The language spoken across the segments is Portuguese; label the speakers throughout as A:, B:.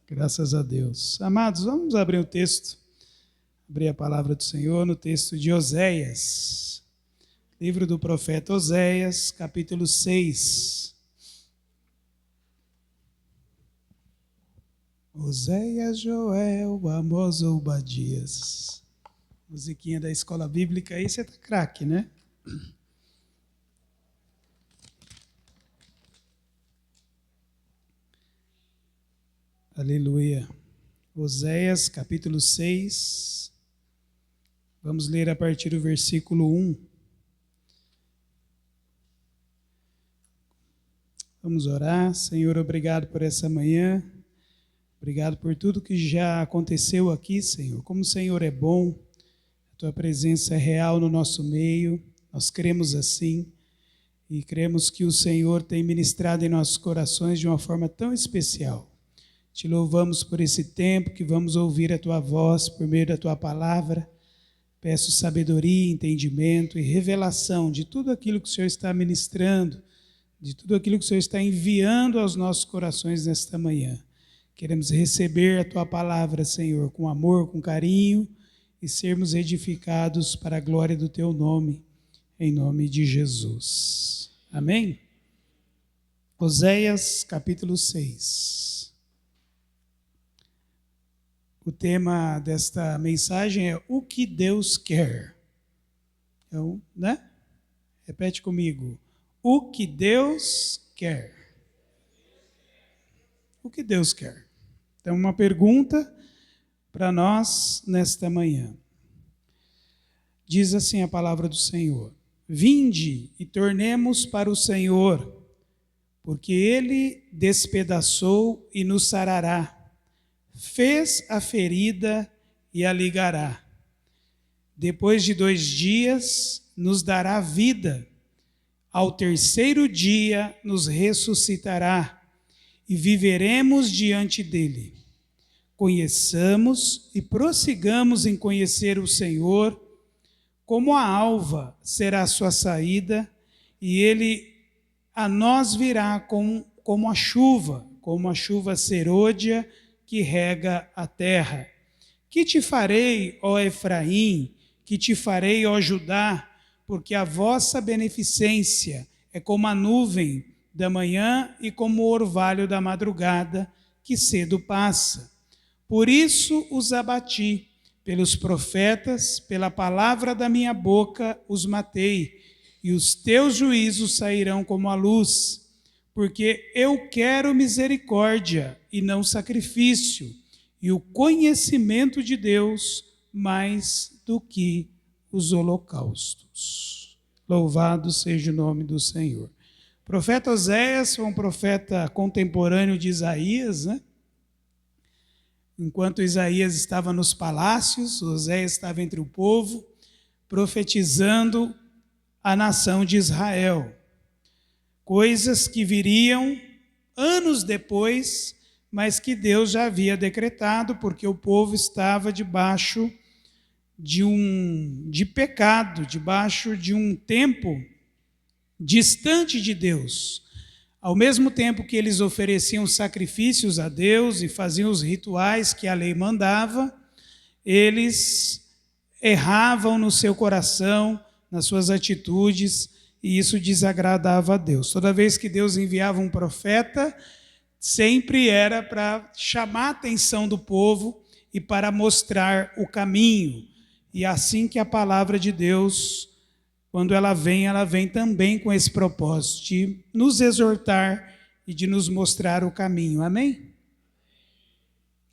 A: Graças a Deus. Amados, vamos abrir o texto, abrir a palavra do Senhor no texto de Oséias. Livro do profeta Oséias, capítulo 6. Oséias, Joel, Amós, Obadias. Musiquinha da escola bíblica aí, você tá craque, né? Aleluia. Oséias, capítulo 6. Vamos ler a partir do versículo 1. Vamos orar. Senhor, obrigado por essa manhã. Obrigado por tudo que já aconteceu aqui, Senhor. Como o Senhor é bom, a Tua presença é real no nosso meio. Nós cremos assim e cremos que o Senhor tem ministrado em nossos corações de uma forma tão especial. Te louvamos por esse tempo que vamos ouvir a Tua voz por meio da Tua palavra. Peço sabedoria, entendimento e revelação de tudo aquilo que o Senhor está ministrando, de tudo aquilo que o Senhor está enviando aos nossos corações nesta manhã. Queremos receber a Tua palavra, Senhor, com amor, com carinho e sermos edificados para a glória do Teu nome, em nome de Jesus. Amém? Oséias, capítulo 6. O tema desta mensagem é o que Deus quer. Então, né? Repete comigo. O que Deus quer. O que Deus quer. Então, uma pergunta para nós nesta manhã. Diz assim a palavra do Senhor: Vinde e tornemos para o Senhor, porque Ele despedaçou e nos sarará. Fez a ferida e a ligará. Depois de 2 dias nos dará vida. Ao terceiro dia nos ressuscitará e viveremos diante dele. Conheçamos e prossigamos em conhecer o Senhor. Como a alva será a sua saída, e ele a nós virá como a chuva serôdia que rega a terra. Que te farei, ó Efraim, que te farei, ó Judá, porque a vossa beneficência é como a nuvem da manhã e como o orvalho da madrugada, que cedo passa. Por isso os abati, pelos profetas, pela palavra da minha boca os matei, e os teus juízos sairão como a luz. Porque eu quero misericórdia e não sacrifício, e o conhecimento de Deus mais do que os holocaustos. Louvado seja o nome do Senhor. O profeta Oséias foi um profeta contemporâneo de Isaías, né? Enquanto Isaías estava nos palácios, Oséias estava entre o povo, profetizando a nação de Israel. Coisas que viriam anos depois, mas que Deus já havia decretado, porque o povo estava debaixo de pecado, debaixo de um tempo distante de Deus. Ao mesmo tempo que eles ofereciam sacrifícios a Deus e faziam os rituais que a lei mandava, eles erravam no seu coração, nas suas atitudes, e isso desagradava a Deus. Toda vez que Deus enviava um profeta, sempre era para chamar a atenção do povo e para mostrar o caminho. E assim que a palavra de Deus, quando ela vem também com esse propósito de nos exortar e de nos mostrar o caminho. Amém?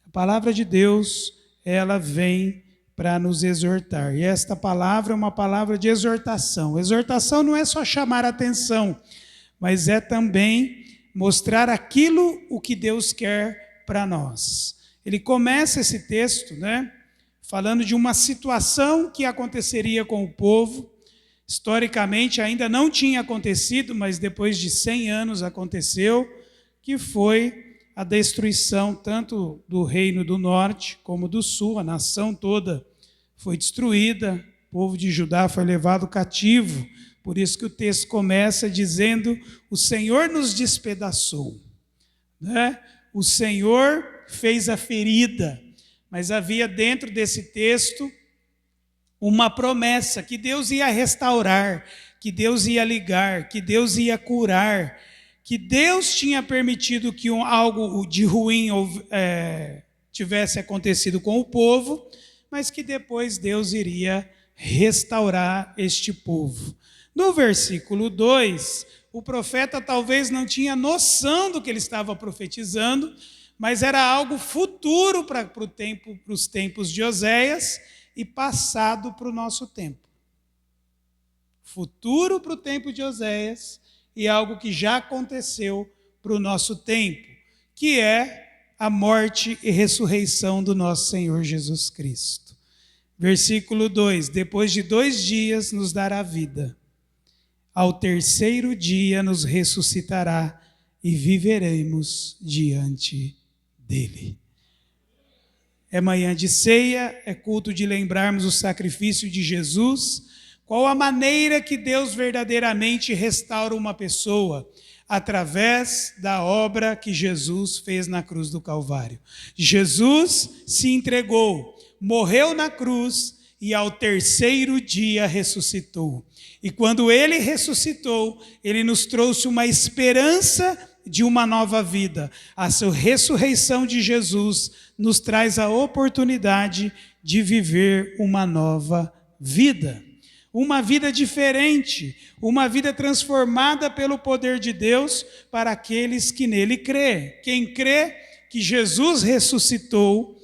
A: A palavra de Deus, ela vem para nos exortar. E esta palavra é uma palavra de exortação. Exortação não é só chamar a atenção, mas é também mostrar o que Deus quer para nós. Ele começa esse texto, né, falando de uma situação que aconteceria com o povo. Historicamente ainda não tinha acontecido, mas depois de 100 anos aconteceu, que foi a destruição tanto do reino do norte como do sul. A nação toda foi destruída, o povo de Judá foi levado cativo. Por isso que o texto começa dizendo: o Senhor nos despedaçou, né? O Senhor fez a ferida, mas havia dentro desse texto uma promessa que Deus ia restaurar, que Deus ia ligar, que Deus ia curar, que Deus tinha permitido que algo de ruim tivesse acontecido com o povo, mas que depois Deus iria restaurar este povo. No versículo 2, o profeta talvez não tinha noção do que ele estava profetizando, mas era algo futuro para os tempos de Oséias e passado para o nosso tempo. Futuro para o tempo de Oséias e algo que já aconteceu para o nosso tempo, que é a morte e ressurreição do nosso Senhor Jesus Cristo. Versículo 2: depois de 2 dias nos dará vida, ao terceiro dia nos ressuscitará e viveremos diante dele. É manhã de ceia, é culto de lembrarmos o sacrifício de Jesus. Qual a maneira que Deus verdadeiramente restaura uma pessoa? Através da obra que Jesus fez na cruz do Calvário. Jesus se entregou, morreu na cruz e ao terceiro dia ressuscitou. E quando ele ressuscitou, ele nos trouxe uma esperança de uma nova vida. A sua ressurreição de Jesus nos traz a oportunidade de viver uma nova vida. Uma vida diferente, uma vida transformada pelo poder de Deus para aqueles que nele crê. Quem crê que Jesus ressuscitou,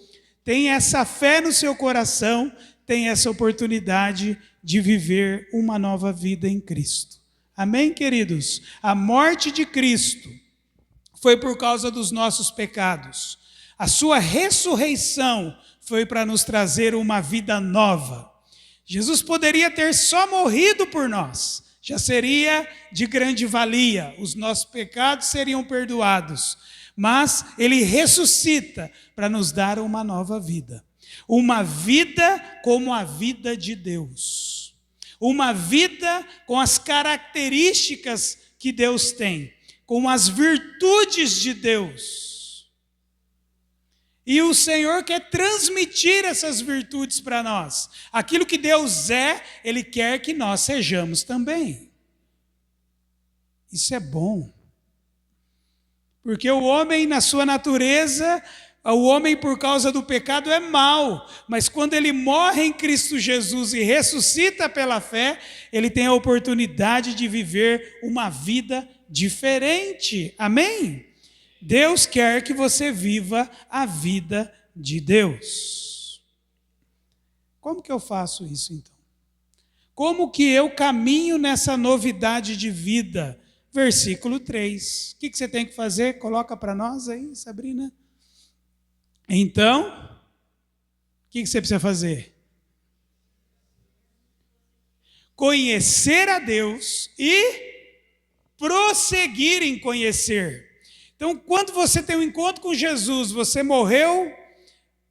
A: tem essa fé no seu coração, tem essa oportunidade de viver uma nova vida em Cristo. Amém, queridos? A morte de Cristo foi por causa dos nossos pecados. A sua ressurreição foi para nos trazer uma vida nova. Jesus poderia ter só morrido por nós, já seria de grande valia, os nossos pecados seriam perdoados, mas ele ressuscita para nos dar uma nova vida, uma vida como a vida de Deus, uma vida com as características que Deus tem, com as virtudes de Deus. E o Senhor quer transmitir essas virtudes para nós. Aquilo que Deus é, Ele quer que nós sejamos também. Isso é bom. Porque o homem, na sua natureza, o homem por causa do pecado é mau. Mas quando ele morre em Cristo Jesus e ressuscita pela fé, ele tem a oportunidade de viver uma vida diferente. Amém? Deus quer que você viva a vida de Deus. Como que eu faço isso, então? Como que eu caminho nessa novidade de vida? Versículo 3. O que você tem que fazer? Coloca para nós aí, Sabrina. Então, o que você precisa fazer? Conhecer a Deus e prosseguir em conhecer. Então, quando você tem um encontro com Jesus, você morreu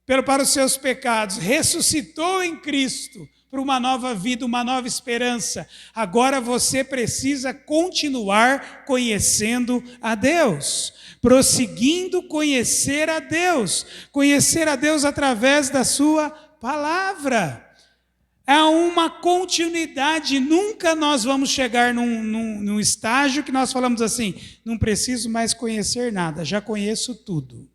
A: para os seus pecados, ressuscitou em Cristo para uma nova vida, uma nova esperança. Agora você precisa continuar conhecendo a Deus, prosseguindo conhecer a Deus através da sua palavra. É uma continuidade, nunca nós vamos chegar num estágio que nós falamos assim, não preciso mais conhecer nada, já conheço tudo,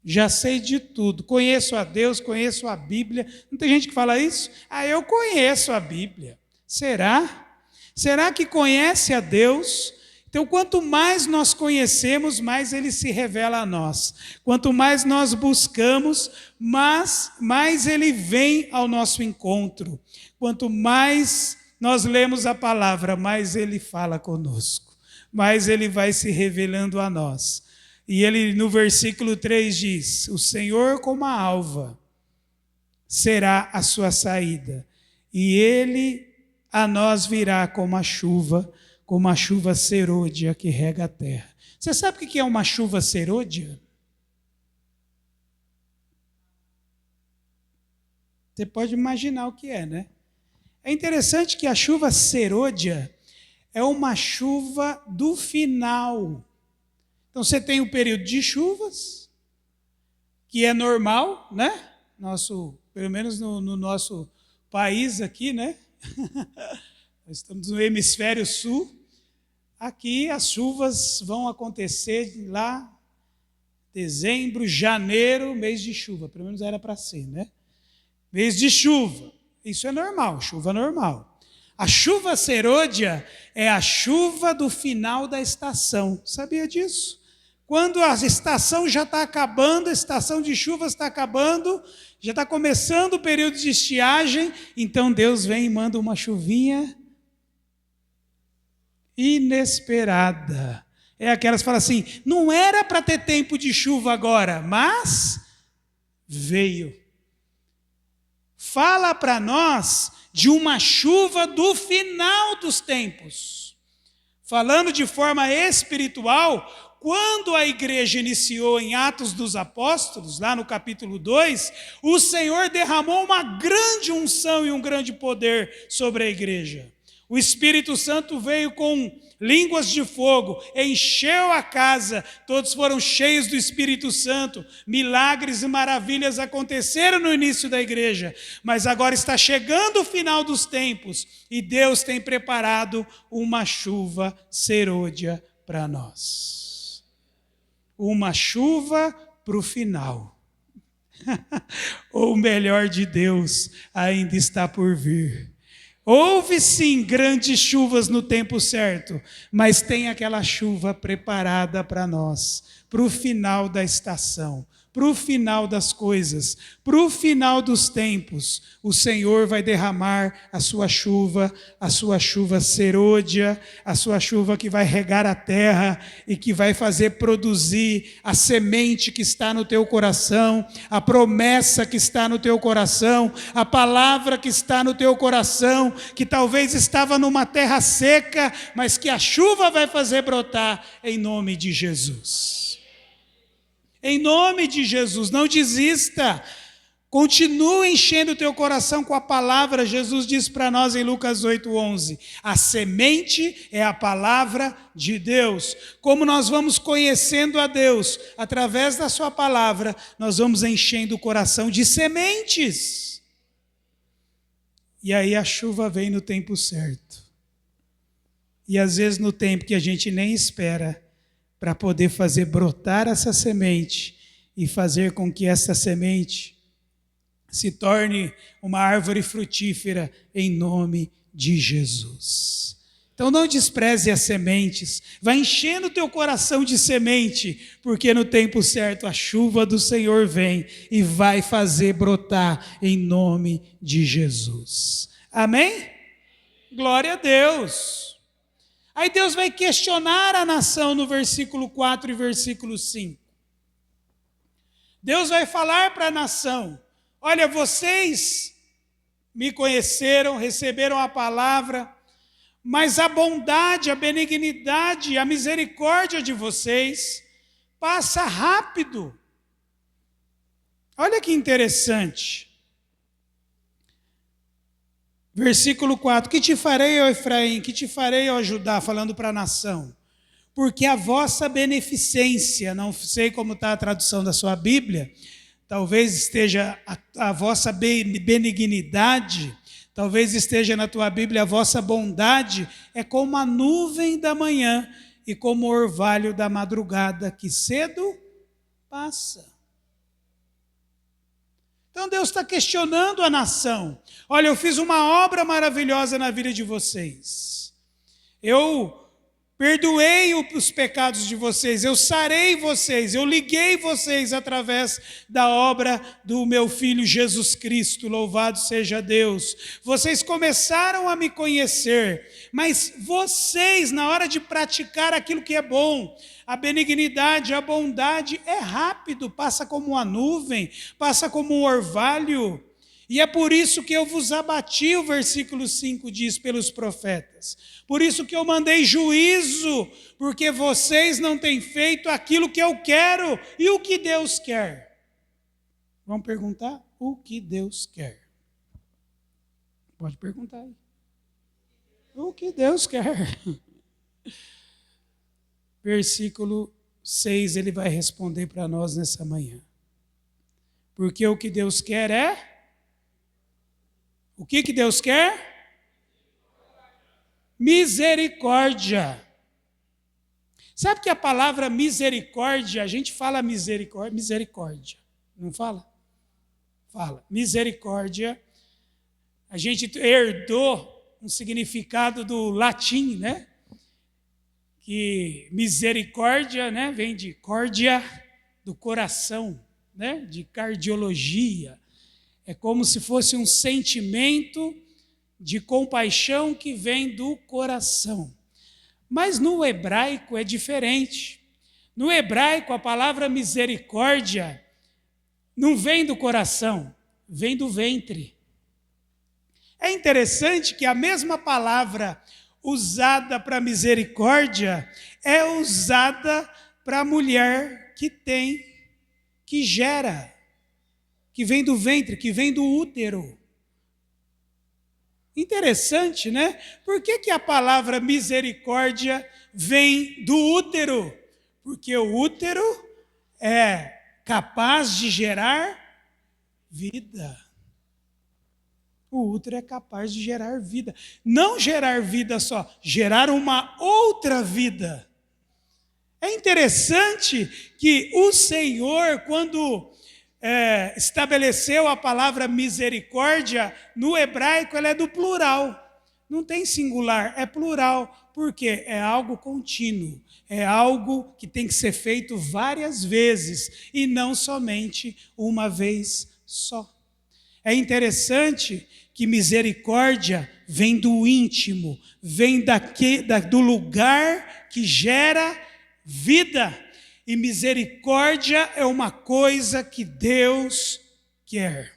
A: já sei de tudo, conheço a Deus, conheço a Bíblia. Não tem gente que fala isso? Eu conheço a Bíblia. Será? Será que conhece a Deus? Então, quanto mais nós conhecemos, mais Ele se revela a nós. Quanto mais nós buscamos, mais Ele vem ao nosso encontro. Quanto mais nós lemos a palavra, mais Ele fala conosco. Mais Ele vai se revelando a nós. E Ele, no versículo 3, diz: o Senhor como a alva será a sua saída, e Ele a nós virá como a chuva serôdia que rega a terra. Você sabe o que é uma chuva serôdia? Você pode imaginar o que é, né? É interessante que a chuva serôdia é uma chuva do final. Então você tem o período de chuvas, que é normal, né? Pelo menos no nosso país aqui, né? Nós estamos no hemisfério sul. Aqui as chuvas vão acontecer lá, dezembro, janeiro, mês de chuva. Pelo menos era para ser, né? Mês de chuva. Isso é normal, chuva normal. A chuva serôdia é a chuva do final da estação. Sabia disso? Quando a estação já está acabando, a estação de chuvas está acabando, já está começando o período de estiagem, então Deus vem e manda uma chuvinha inesperada. É aquelas que falam assim, não era para ter tempo de chuva agora, mas veio. Fala para nós de uma chuva do final dos tempos. Falando de forma espiritual, quando a igreja iniciou em Atos dos Apóstolos, lá no capítulo 2, o Senhor derramou uma grande unção e um grande poder sobre a igreja. O Espírito Santo veio com línguas de fogo, encheu a casa, todos foram cheios do Espírito Santo, milagres e maravilhas aconteceram no início da igreja, mas agora está chegando o final dos tempos e Deus tem preparado uma chuva serôdia para nós. Uma chuva para o final. Ou melhor de Deus, ainda está por vir. Houve sim grandes chuvas no tempo certo, mas tem aquela chuva preparada para nós, para o final da estação, para o final das coisas, para o final dos tempos. O Senhor vai derramar a sua chuva serôdia, a sua chuva que vai regar a terra e que vai fazer produzir a semente que está no teu coração, a promessa que está no teu coração, a palavra que está no teu coração, que talvez estava numa terra seca, mas que a chuva vai fazer brotar em nome de Jesus. Em nome de Jesus, não desista. Continue enchendo o teu coração com a palavra. Jesus diz para nós em Lucas 8:11, a semente é a palavra de Deus. Como nós vamos conhecendo a Deus através da sua palavra, nós vamos enchendo o coração de sementes. E aí a chuva vem no tempo certo. E às vezes no tempo que a gente nem espera, para poder fazer brotar essa semente e fazer com que essa semente se torne uma árvore frutífera em nome de Jesus. Então não despreze as sementes, vai enchendo o teu coração de semente, porque no tempo certo a chuva do Senhor vem e vai fazer brotar em nome de Jesus. Amém? Glória a Deus. Aí Deus vai questionar a nação no versículo 4 e versículo 5. Deus vai falar para a nação, olha, vocês me conheceram, receberam a palavra, mas a bondade, a benignidade, a misericórdia de vocês passa rápido. Olha que interessante. Versículo 4, que te farei, ó Efraim, que te farei, ó Judá, falando para a nação, porque a vossa beneficência, não sei como está a tradução da sua Bíblia, talvez esteja a vossa benignidade, talvez esteja na tua Bíblia a vossa bondade, é como a nuvem da manhã e como o orvalho da madrugada, que cedo passa. Então Deus está questionando a nação. Olha, eu fiz uma obra maravilhosa na vida de vocês. Eu perdoei os pecados de vocês, eu sarei vocês, eu liguei vocês através da obra do meu Filho Jesus Cristo, louvado seja Deus. Vocês começaram a me conhecer, mas vocês, na hora de praticar aquilo que é bom, a benignidade, a bondade é rápido, passa como uma nuvem, passa como um orvalho. E é por isso que eu vos abati, o versículo 5 diz, pelos profetas. Por isso que eu mandei juízo, porque vocês não têm feito aquilo que eu quero. E o que Deus quer? Vamos perguntar? O que Deus quer? Pode perguntar aí. O que Deus quer? Versículo 6, ele vai responder para nós nessa manhã. Porque o que Deus quer é... O que Deus quer? Misericórdia. Sabe que a palavra misericórdia, a gente fala misericórdia, não fala? Fala. Misericórdia, a gente herdou um significado do latim, né? Que misericórdia, né, vem de cordia, do coração, né? De cardiologia. É como se fosse um sentimento de compaixão que vem do coração. Mas no hebraico é diferente. No hebraico, a palavra misericórdia não vem do coração, vem do ventre. É interessante que a mesma palavra usada para misericórdia é usada para a mulher que tem, que gera, que vem do ventre, que vem do útero. Interessante, né? Por que a palavra misericórdia vem do útero? Porque o útero é capaz de gerar vida. O útero é capaz de gerar vida. Não gerar vida só, gerar uma outra vida. É interessante que o Senhor, quando estabeleceu a palavra misericórdia, no hebraico ela é do plural. Não tem singular, é plural. Por quê? É algo contínuo. É algo que tem que ser feito várias vezes e não somente uma vez só. É interessante que misericórdia vem do íntimo, vem do lugar que gera vida. E misericórdia é uma coisa que Deus quer.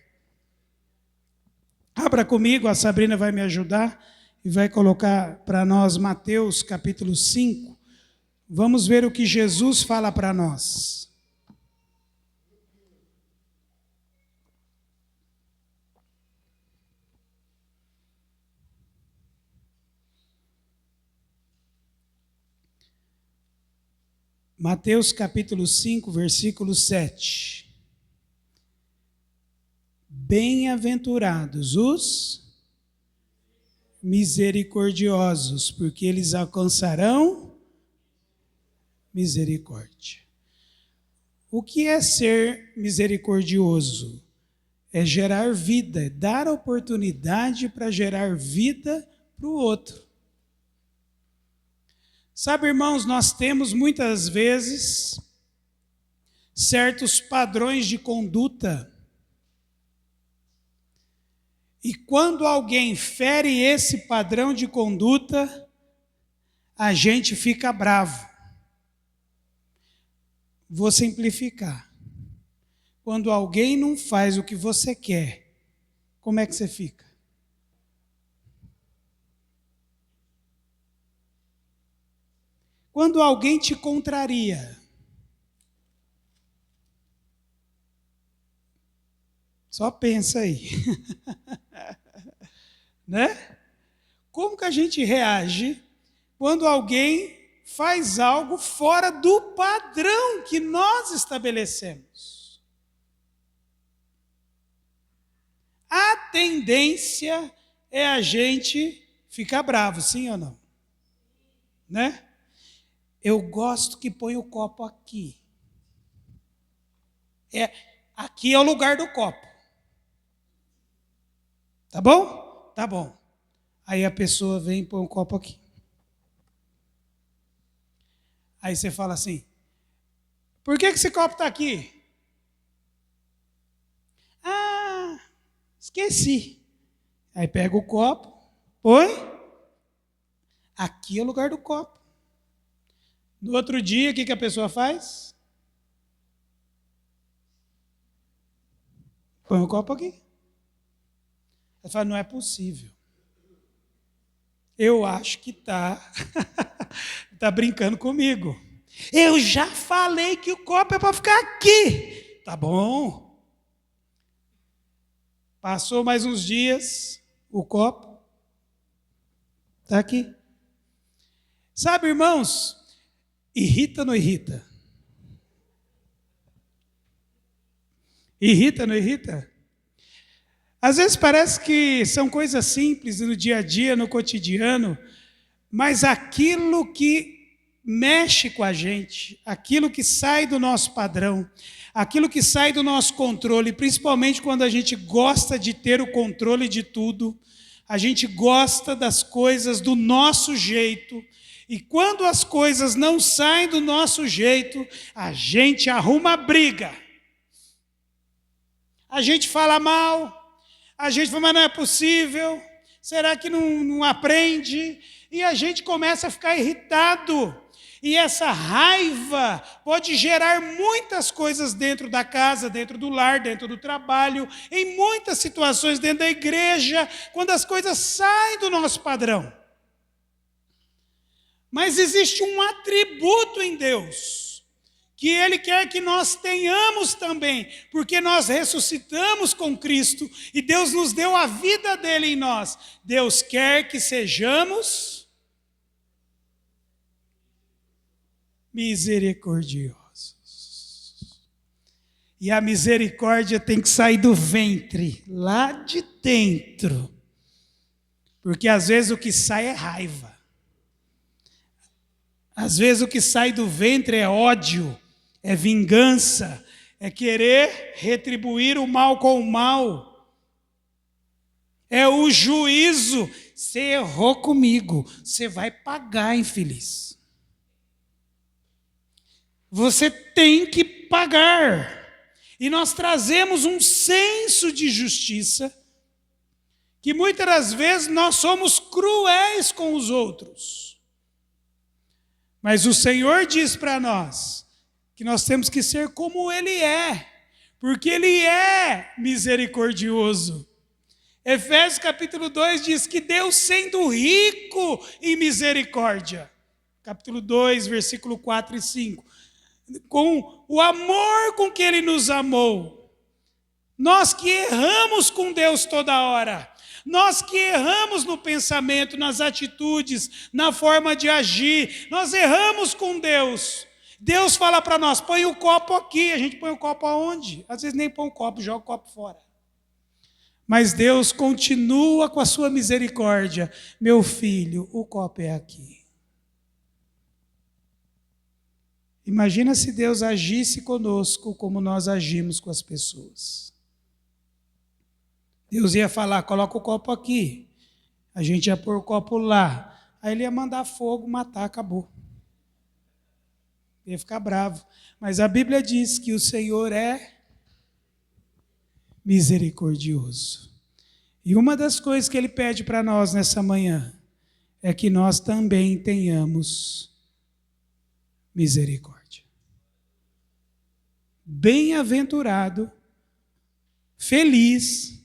A: Abra comigo, a Sabrina vai me ajudar e vai colocar para nós Mateus capítulo 5. Vamos ver o que Jesus fala para nós. Mateus capítulo 5, versículo 7. Bem-aventurados os misericordiosos, porque eles alcançarão misericórdia. O que é ser misericordioso? É gerar vida, é dar oportunidade para gerar vida para o outro. Sabe, irmãos, nós temos muitas vezes certos padrões de conduta. E quando alguém fere esse padrão de conduta, a gente fica bravo. Vou simplificar. Quando alguém não faz o que você quer, como é que você fica? Quando alguém te contraria, só pensa aí, né? Como que a gente reage quando alguém faz algo fora do padrão que nós estabelecemos? A tendência é a gente ficar bravo, sim ou não? Né? Eu gosto que põe o copo aqui. Aqui é o lugar do copo. Tá bom? Tá bom. Aí a pessoa vem e põe o copo aqui. Aí você fala assim, por que esse copo está aqui? Ah, esqueci. Aí pega o copo, põe. Aqui é o lugar do copo. No outro dia, o que a pessoa faz? Põe o copo aqui. Ela fala, não é possível. Eu acho que tá brincando comigo. Eu já falei que o copo é para ficar aqui. Tá bom. Passou mais uns dias, o copo está aqui. Sabe, irmãos, irrita ou não irrita? Irrita, não irrita? Às vezes parece que são coisas simples no dia a dia, no cotidiano, mas aquilo que mexe com a gente, aquilo que sai do nosso padrão, aquilo que sai do nosso controle, principalmente quando a gente gosta de ter o controle de tudo, a gente gosta das coisas do nosso jeito, e quando as coisas não saem do nosso jeito, a gente arruma briga. A gente fala mal, a gente fala, mas não é possível, será que não aprende? E a gente começa a ficar irritado. E essa raiva pode gerar muitas coisas dentro da casa, dentro do lar, dentro do trabalho, em muitas situações dentro da igreja, quando as coisas saem do nosso padrão. Mas existe um atributo em Deus, que Ele quer que nós tenhamos também, porque nós ressuscitamos com Cristo, e Deus nos deu a vida dEle em nós. Deus quer que sejamos misericordiosos. E a misericórdia tem que sair do ventre, lá de dentro. Porque às vezes o que sai é raiva. Às vezes o que sai do ventre é ódio, é vingança, é querer retribuir o mal com o mal. É o juízo. Você errou comigo, você vai pagar, infeliz. Você tem que pagar. E nós trazemos um senso de justiça, que muitas das vezes nós somos cruéis com os outros. Mas o Senhor diz para nós que nós temos que ser como Ele é, porque Ele é misericordioso. Efésios capítulo 2 diz que Deus, sendo rico em misericórdia, capítulo 2, versículo 4 e 5, com o amor com que Ele nos amou, nós que erramos com Deus toda hora, nós que erramos no pensamento, nas atitudes, na forma de agir, nós erramos com Deus. Deus fala para nós, põe o copo aqui. A gente põe o copo aonde? Às vezes nem põe o copo, joga o copo fora. Mas Deus continua com a sua misericórdia. Meu filho, o copo é aqui. Imagina se Deus agisse conosco como nós agimos com as pessoas. Deus ia falar, coloca o copo aqui. A gente ia pôr o copo lá. Aí Ele ia mandar fogo, matar, acabou. Ia ficar bravo. Mas a Bíblia diz que o Senhor é misericordioso. E uma das coisas que Ele pede para nós nessa manhã é que nós também tenhamos misericórdia. Bem-aventurado, feliz,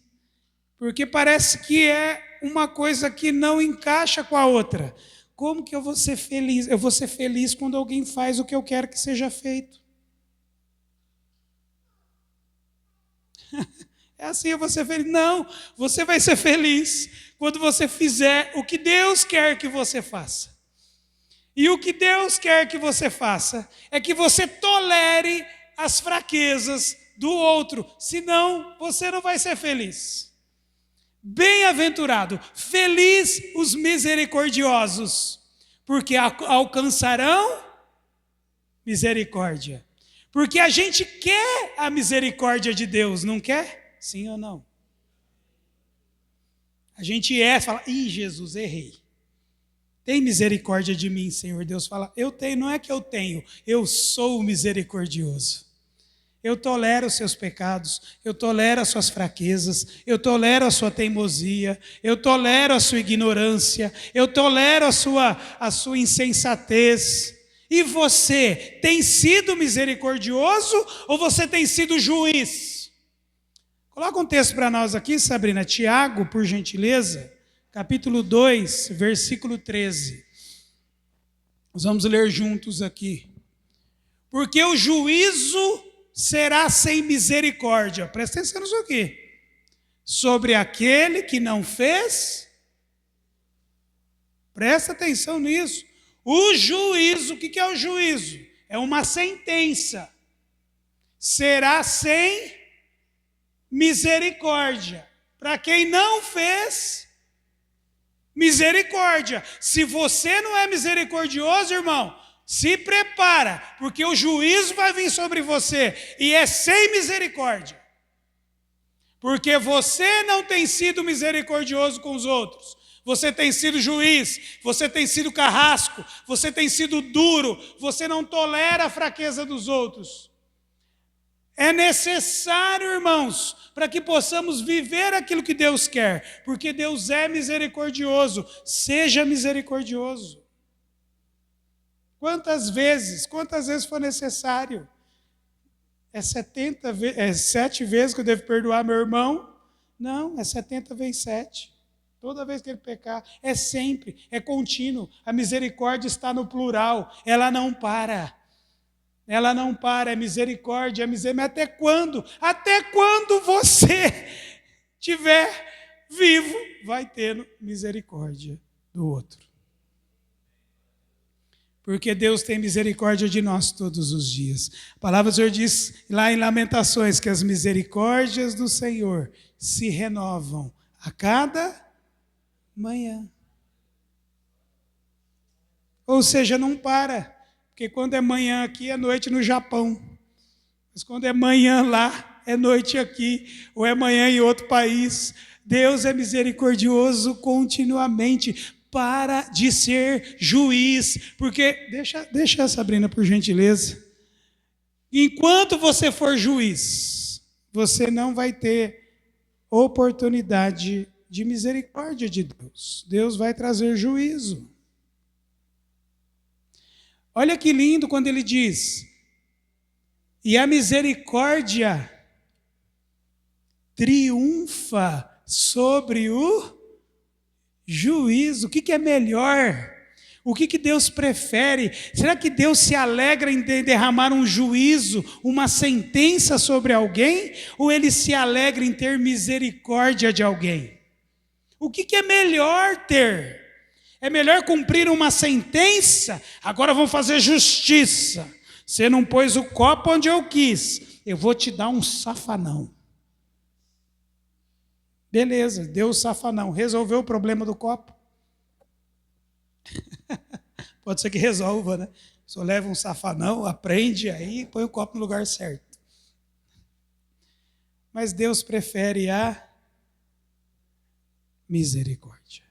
A: porque parece que é uma coisa que não encaixa com a outra. Como que eu vou ser feliz? Eu vou ser feliz quando alguém faz o que eu quero que seja feito. É assim, eu vou ser feliz. Não, você vai ser feliz quando você fizer o que Deus quer que você faça. E o que Deus quer que você faça é que você tolere as fraquezas do outro, senão você não vai ser feliz. Bem-aventurado, feliz os misericordiosos, porque alcançarão misericórdia. Porque a gente quer a misericórdia de Deus, não quer? Sim ou não? A gente fala, Jesus, errei. Tem misericórdia de mim, Senhor. Deus fala, eu tenho, não é que eu tenho, eu sou misericordioso. Eu tolero os seus pecados, eu tolero as suas fraquezas, eu tolero a sua teimosia, eu tolero a sua ignorância, eu tolero a sua insensatez. E você tem sido misericordioso ou você tem sido juiz? Coloca um texto para nós aqui, Sabrina. Tiago, por gentileza, capítulo 2, versículo 13. Nós vamos ler juntos aqui. Porque o juízo será sem misericórdia. Presta atenção nisso aqui. Sobre aquele que não fez. Presta atenção nisso. O juízo, o que é o juízo? É uma sentença. Será sem misericórdia. Para quem não fez, misericórdia. Se você não é misericordioso, irmão, se prepara, porque o juízo vai vir sobre você, e é sem misericórdia. Porque você não tem sido misericordioso com os outros. Você tem sido juiz, você tem sido carrasco, você tem sido duro, você não tolera a fraqueza dos outros. É necessário, irmãos, para que possamos viver aquilo que Deus quer, porque Deus é misericordioso. Seja misericordioso. Quantas vezes for necessário? É 7 vezes que eu devo perdoar meu irmão? Não, é 70 vezes 7. Toda vez que ele pecar, é sempre, é contínuo. A misericórdia está no plural, ela não para. Ela não para, é misericórdia, é misericórdia. Mas até quando? Até quando você estiver vivo, vai tendo misericórdia do outro. Porque Deus tem misericórdia de nós todos os dias. A palavra do Senhor diz lá em Lamentações que as misericórdias do Senhor se renovam a cada manhã. Ou seja, não para. Porque quando é manhã aqui, é noite no Japão. Mas quando é manhã lá, é noite aqui. Ou é manhã em outro país. Deus é misericordioso continuamente. Para de ser juiz. Porque, deixa a Sabrina, por gentileza. Enquanto você for juiz, você não vai ter oportunidade de misericórdia de Deus. Deus vai trazer juízo. Olha que lindo quando ele diz: e a misericórdia triunfa sobre o juízo. O que é melhor? O que Deus prefere? Será que Deus se alegra em derramar um juízo, uma sentença sobre alguém? Ou Ele se alegra em ter misericórdia de alguém? O que é melhor ter? É melhor cumprir uma sentença? Agora vamos fazer justiça. Você não pôs o copo onde eu quis, eu vou te dar um safanão. Beleza, deu o safanão. Resolveu o problema do copo? Pode ser que resolva, né? Só leva um safanão, aprende aí e põe o copo no lugar certo. Mas Deus prefere a misericórdia.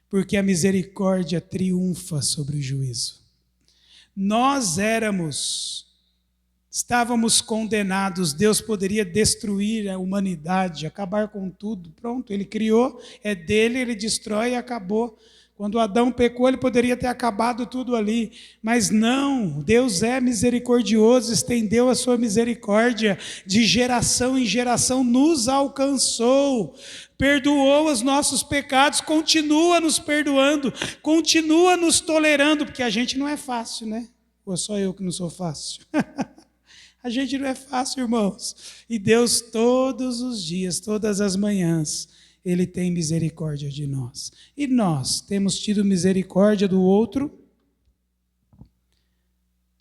A: Porque a misericórdia triunfa sobre o juízo. Nós estávamos condenados, Deus poderia destruir a humanidade, acabar com tudo. Pronto, Ele criou, é dele, Ele destrói e acabou. Quando Adão pecou, Ele poderia ter acabado tudo ali. Mas não, Deus é misericordioso, estendeu a sua misericórdia, de geração em geração nos alcançou. Perdoou os nossos pecados, continua nos perdoando, continua nos tolerando, porque a gente não é fácil, né? Ou é só eu que não sou fácil? A gente não é fácil, irmãos. E Deus todos os dias, todas as manhãs, Ele tem misericórdia de nós. E nós temos tido misericórdia do outro?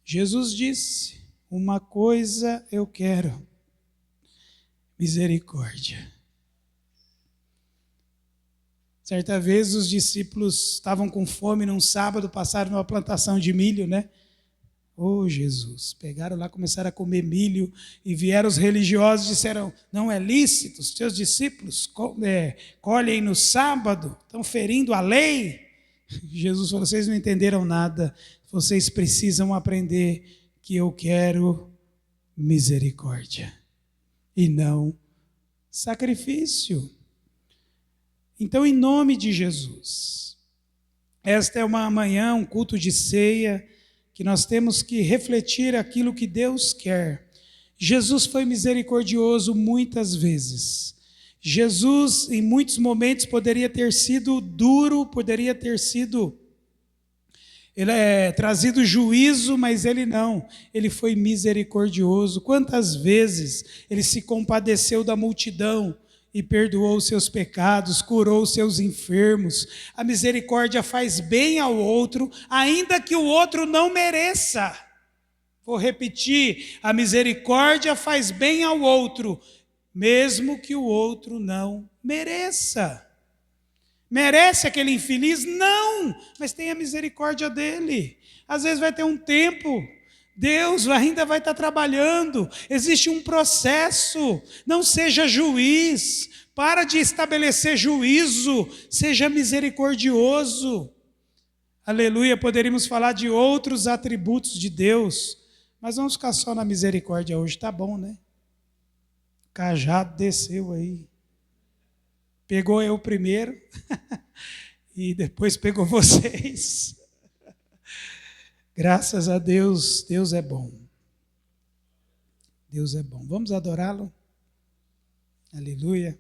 A: Jesus disse: uma coisa eu quero, misericórdia. Certa vez os discípulos estavam com fome num sábado, passaram numa plantação de milho, né? Oh, Jesus, pegaram lá, começaram a comer milho, e vieram os religiosos e disseram: não é lícito, os teus discípulos colhem no sábado, estão ferindo a lei. Jesus falou: vocês não entenderam nada, vocês precisam aprender que eu quero misericórdia e não sacrifício. Então, em nome de Jesus, esta é uma manhã, um culto de ceia, que nós temos que refletir aquilo que Deus quer. Jesus foi misericordioso muitas vezes. Jesus, em muitos momentos, poderia ter sido duro, poderia ter sido trazido juízo, mas Ele não. Ele foi misericordioso. Quantas vezes Ele se compadeceu da multidão e perdoou os seus pecados, curou os seus enfermos. A misericórdia faz bem ao outro, ainda que o outro não mereça. Vou repetir: a misericórdia faz bem ao outro, mesmo que o outro não mereça. Merece aquele infeliz? Não, mas tem a misericórdia dele. Às vezes vai ter um tempo, Deus ainda vai estar trabalhando, existe um processo. Não seja juiz, para de estabelecer juízo, seja misericordioso. Aleluia, poderíamos falar de outros atributos de Deus, mas vamos ficar só na misericórdia hoje, tá bom, né? O cajado desceu aí. Pegou eu primeiro e depois pegou vocês. Graças a Deus, Deus é bom. Deus é bom. Vamos adorá-lo? Aleluia.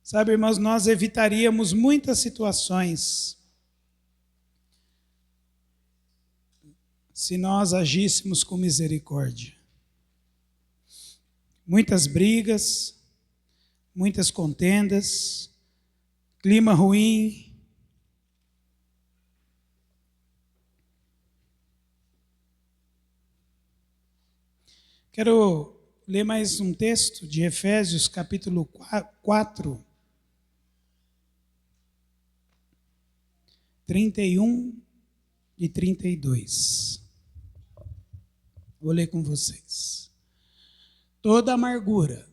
A: Sabe, irmãos, nós evitaríamos muitas situações se nós agíssemos com misericórdia. Muitas brigas, muitas contendas, clima ruim. Quero ler mais um texto de Efésios, capítulo 4, 31 e 32. Vou ler com vocês. Toda amargura,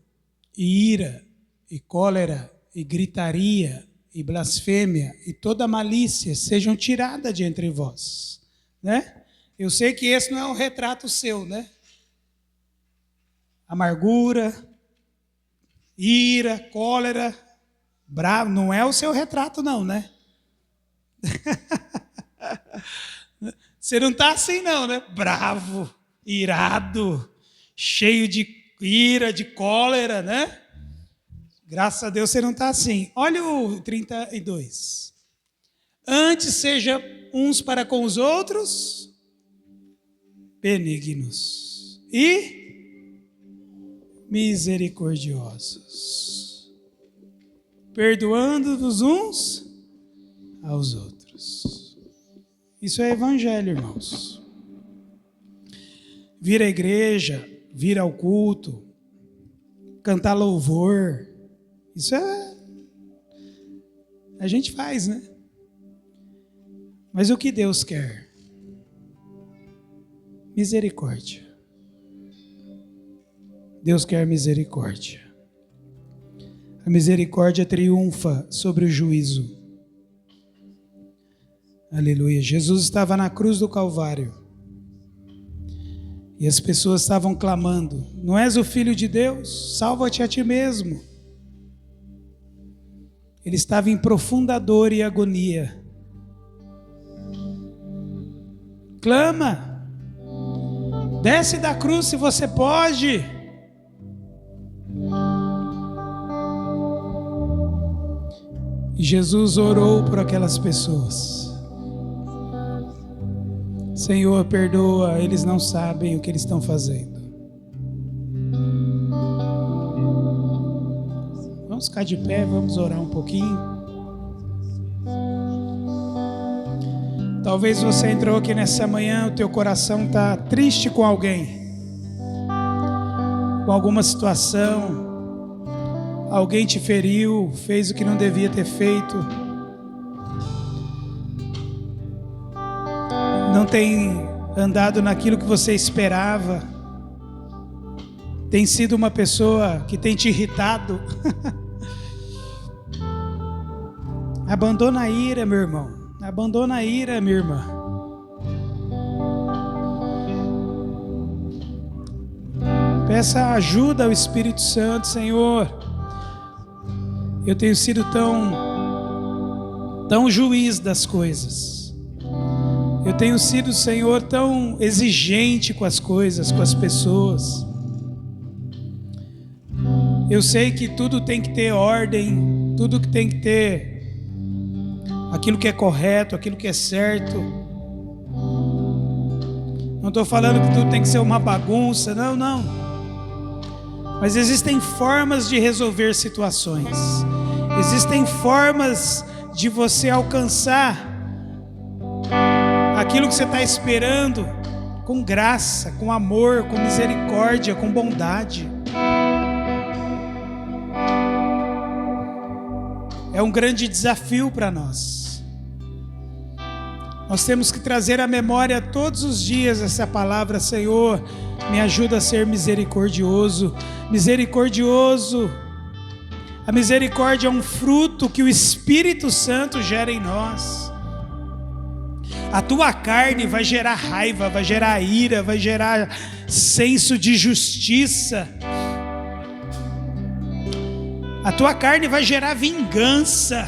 A: e ira, e cólera, e gritaria, e blasfêmia, e toda malícia sejam tiradas de entre vós. Né? Eu sei que esse não é um retrato seu, né? Amargura, ira, cólera, bravo, não é o seu retrato não, né? Você não está assim não, né? Bravo, irado, cheio de ira, de cólera, né? Graças a Deus você não está assim. Olha o 32. Antes seja uns para com os outros benignos e misericordiosos, perdoando-vos uns aos outros. Isso é evangelho, irmãos. Vir à igreja, vir ao culto, cantar louvor, isso a gente faz, né? Mas o que Deus quer? Misericórdia. Deus quer misericórdia. A misericórdia triunfa sobre o juízo. Aleluia. Jesus estava na cruz do Calvário. E as pessoas estavam clamando: não és o Filho de Deus? Salva-te a ti mesmo. Ele estava em profunda dor e agonia. Clama. Desce da cruz se você pode. E Jesus orou por aquelas pessoas. Senhor, perdoa, eles não sabem o que eles estão fazendo. Vamos ficar de pé, vamos orar um pouquinho. Talvez você entrou aqui nessa manhã, o teu coração está triste com alguém, com alguma situação. Alguém te feriu, fez o que não devia ter feito. Não tem andado naquilo que você esperava. Tem sido uma pessoa que tem te irritado. Abandona a ira, meu irmão. Abandona a ira, minha irmã. Peça ajuda ao Espírito Santo, Senhor. Eu tenho sido tão juiz das coisas. Eu tenho sido, Senhor, tão exigente com as coisas, com as pessoas. Eu sei que tudo tem que ter ordem, tudo que tem que ter aquilo que é correto, aquilo que é certo. Não estou falando que tudo tem que ser uma bagunça, não. Mas existem formas de resolver situações. Existem formas de você alcançar aquilo que você está esperando com graça, com amor, com misericórdia, com bondade. É um grande desafio para nós. Nós temos que trazer à memória todos os dias essa palavra: Senhor, me ajuda a ser misericordioso. Misericordioso. A misericórdia é um fruto que o Espírito Santo gera em nós. A tua carne vai gerar raiva, vai gerar ira, vai gerar senso de justiça. A tua carne vai gerar vingança.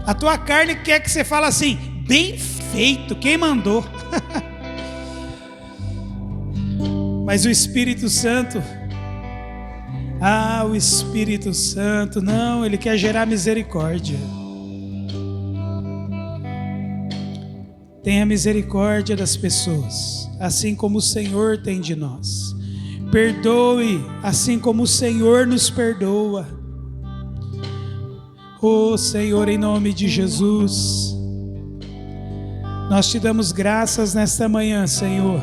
A: A tua carne quer que você fale assim: bem feito, quem mandou? Mas o Espírito Santo, o Espírito Santo, não, ele quer gerar misericórdia. Tenha misericórdia das pessoas, assim como o Senhor tem de nós. Perdoe, assim como o Senhor nos perdoa. Oh Senhor, em nome de Jesus, nós te damos graças nesta manhã, Senhor,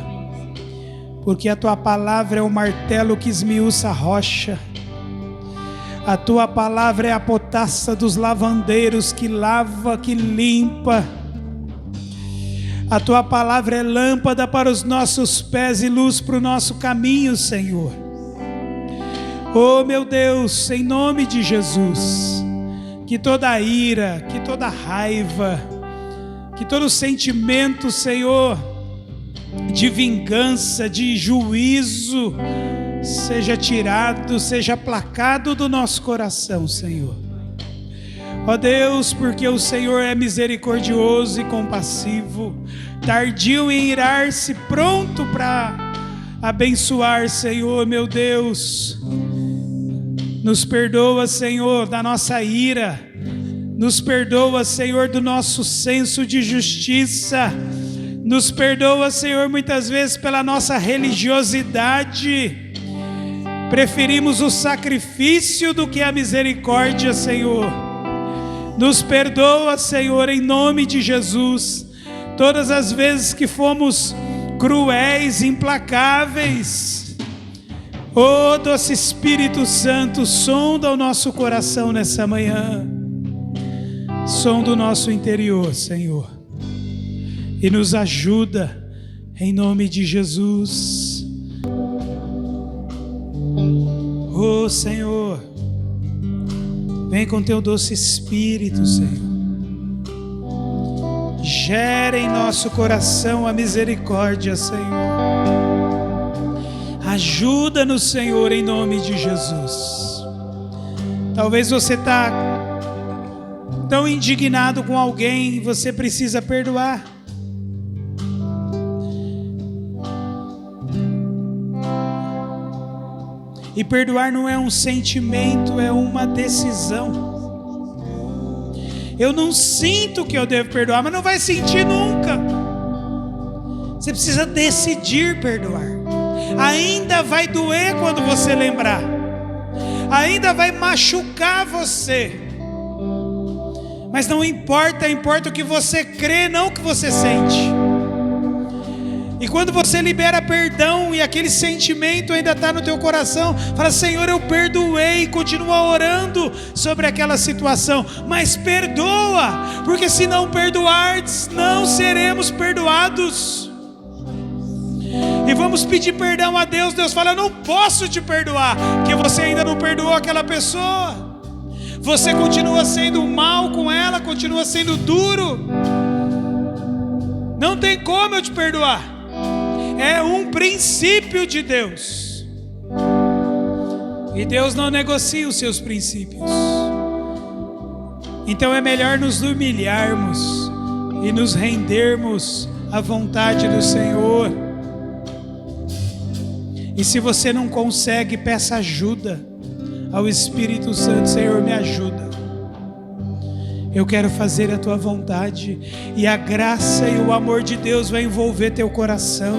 A: porque a tua palavra é o martelo que esmiuça a rocha. A tua palavra é a potassa dos lavandeiros que lava, que limpa. A tua palavra é lâmpada para os nossos pés e luz para o nosso caminho, Senhor. Oh meu Deus, em nome de Jesus, que toda ira, que toda raiva, que todo sentimento, Senhor, de vingança, de juízo, seja tirado, seja aplacado do nosso coração, Senhor. Ó Deus, porque o Senhor é misericordioso e compassivo, tardio em irar-se, pronto para abençoar, Senhor, meu Deus. Nos perdoa, Senhor, da nossa ira. Nos perdoa, Senhor, do nosso senso de justiça. Nos perdoa, Senhor, muitas vezes pela nossa religiosidade. Preferimos o sacrifício do que a misericórdia, Senhor. Nos perdoa, Senhor, em nome de Jesus. Todas as vezes que fomos cruéis, implacáveis. Oh, doce Espírito Santo, sonda o nosso coração nessa manhã. Sonda o nosso interior, Senhor. E nos ajuda, em nome de Jesus. Oh, Senhor, vem com teu doce Espírito, Senhor. Gera em nosso coração a misericórdia, Senhor. Ajuda-nos, Senhor, em nome de Jesus. Talvez você está tão indignado com alguém, você precisa perdoar. E perdoar não é um sentimento, é uma decisão. Eu não sinto que eu devo perdoar, mas não vai sentir nunca. Você precisa decidir perdoar. Ainda vai doer quando você lembrar. Ainda vai machucar você. Mas não importa, importa o que você crê, não o que você sente. E quando você libera perdão e aquele sentimento ainda está no teu coração, fala: Senhor, eu perdoei, continua orando sobre aquela situação, mas perdoa, porque se não perdoardes, não seremos perdoados. E vamos pedir perdão a Deus. Deus fala: eu não posso te perdoar, porque você ainda não perdoou aquela pessoa. Você continua sendo mal com ela, continua sendo duro. Não tem como eu te perdoar. É um princípio de Deus. E Deus não negocia os seus princípios. Então é melhor nos humilharmos e nos rendermos à vontade do Senhor. E se você não consegue, peça ajuda ao Espírito Santo. Senhor, me ajuda. Eu quero fazer a tua vontade. E a graça e o amor de Deus vai envolver teu coração.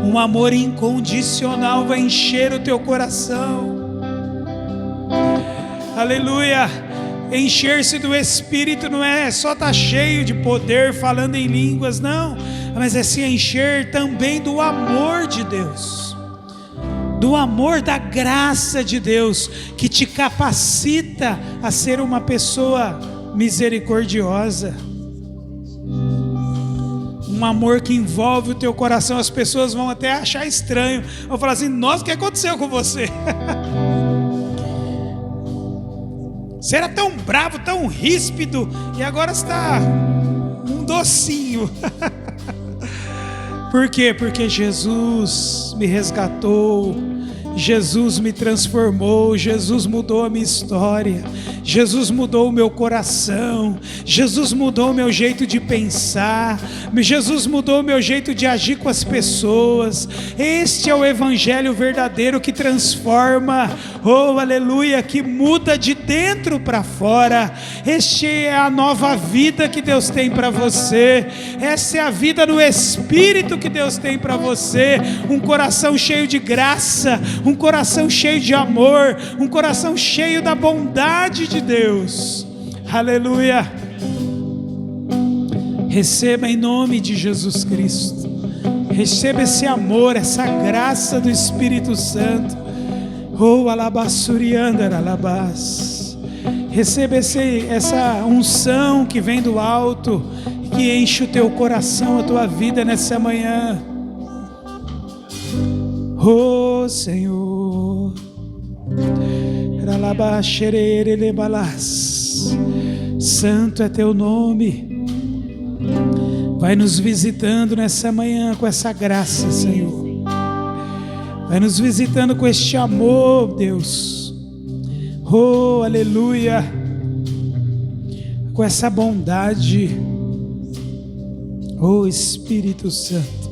A: Um amor incondicional vai encher o teu coração. Aleluia. Encher-se do Espírito não é só estar cheio de poder, falando em línguas, não, mas é se encher também do amor de Deus, do amor, da graça de Deus, que te capacita a ser uma pessoa misericordiosa. Um amor que envolve o teu coração. As pessoas vão até achar estranho, vão falar assim: nossa, o que aconteceu com você? Você era tão bravo, tão ríspido, e agora está um docinho. Por quê? Porque Jesus me resgatou, Jesus me transformou, Jesus mudou a minha história, Jesus mudou o meu coração, Jesus mudou o meu jeito de pensar, Jesus mudou o meu jeito de agir com as pessoas. Este é o evangelho verdadeiro que transforma, oh aleluia, que muda de dentro para fora. Este é a nova vida que Deus tem para você, essa é a vida no Espírito que Deus tem para você, um coração cheio de graça, um coração cheio de amor, um coração cheio da bondade de Deus. Aleluia. Receba em nome de Jesus Cristo, receba esse amor, essa graça do Espírito Santo. Oh, alabassuriandar alabás. Receba essa unção que vem do alto, que enche o teu coração, a tua vida nessa manhã. Oh Senhor, santo é teu nome. Vai nos visitando nessa manhã com essa graça, Senhor. Vai nos visitando com este amor, Deus. Oh, aleluia. Com essa bondade. Oh, Espírito Santo.